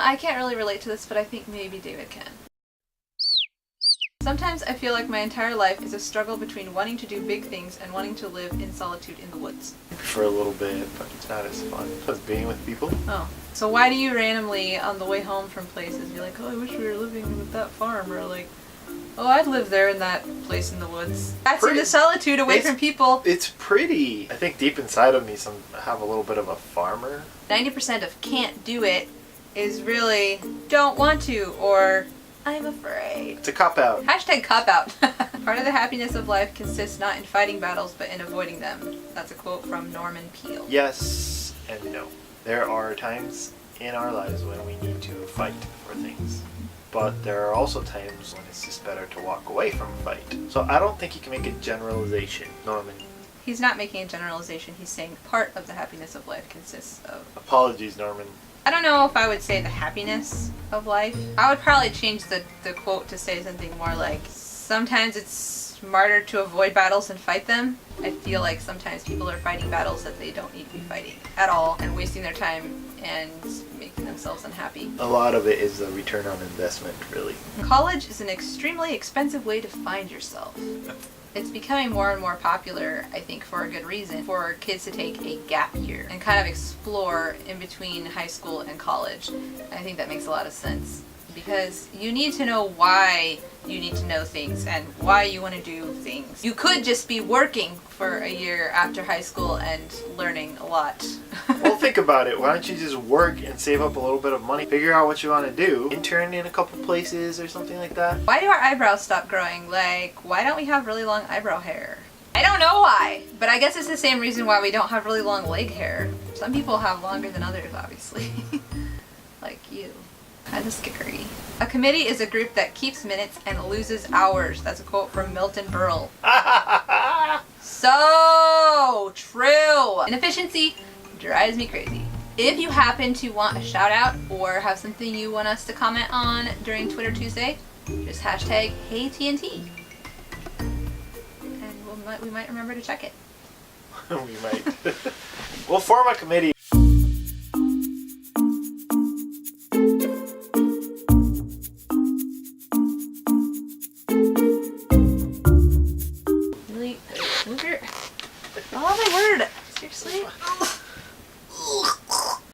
I can't really relate to this, but I think maybe David can. Sometimes I feel like my entire life is a struggle between wanting to do big things and wanting to live in solitude in the woods. For a little bit, but it's not as fun as being with people. Oh. So why do you randomly, on the way home from places, be like, oh, I wish we were living with that farm, or like, oh, I'd live there in that place in the woods. That's in the solitude away from people. It's pretty. I think deep inside of me, I have a little bit of a farmer. 90% of can't do it is really don't want to, or I'm afraid. It's a cop-out. Hashtag cop-out. Part of the happiness of life consists not in fighting battles, but in avoiding them. That's a quote from Norman Peale. Yes and no. There are times in our lives when we need to fight for things. But there are also times when it's just better to walk away from a fight. So I don't think you can make a generalization, Norman. He's not making a generalization. He's saying part of the happiness of life consists of... Apologies, Norman. I don't know if I would say the happiness of life. I would probably change the quote to say something more like, sometimes it's smarter to avoid battles and fight them. I feel like sometimes people are fighting battles that they don't need to be fighting at all and wasting their time and making themselves unhappy. A lot of it is the return on investment, really. College is an extremely expensive way to find yourself. It's becoming more and more popular, I think for a good reason, for kids to take a gap year and kind of explore in between high school and college. I think that makes a lot of sense because you need to know why you need to know things and why you want to do things. You could just be working for a year after high school and learning a lot. Well, think about it. Why don't you just work and save up a little bit of money, figure out what you want to do, intern in a couple places or something like that? Why do our eyebrows stop growing? Like, why don't we have really long eyebrow hair? I don't know why, but I guess it's the same reason why we don't have really long leg hair. Some people have longer than others, obviously. Like you. Kind of scary. A committee is a group that keeps minutes and loses hours. That's a quote from Milton Berle. So true. Inefficiency drives me crazy. If you happen to want a shout out or have something you want us to comment on during Twitter Tuesday, just hashtag HeyTNT. And we might remember to check it. We might. We'll form a committee.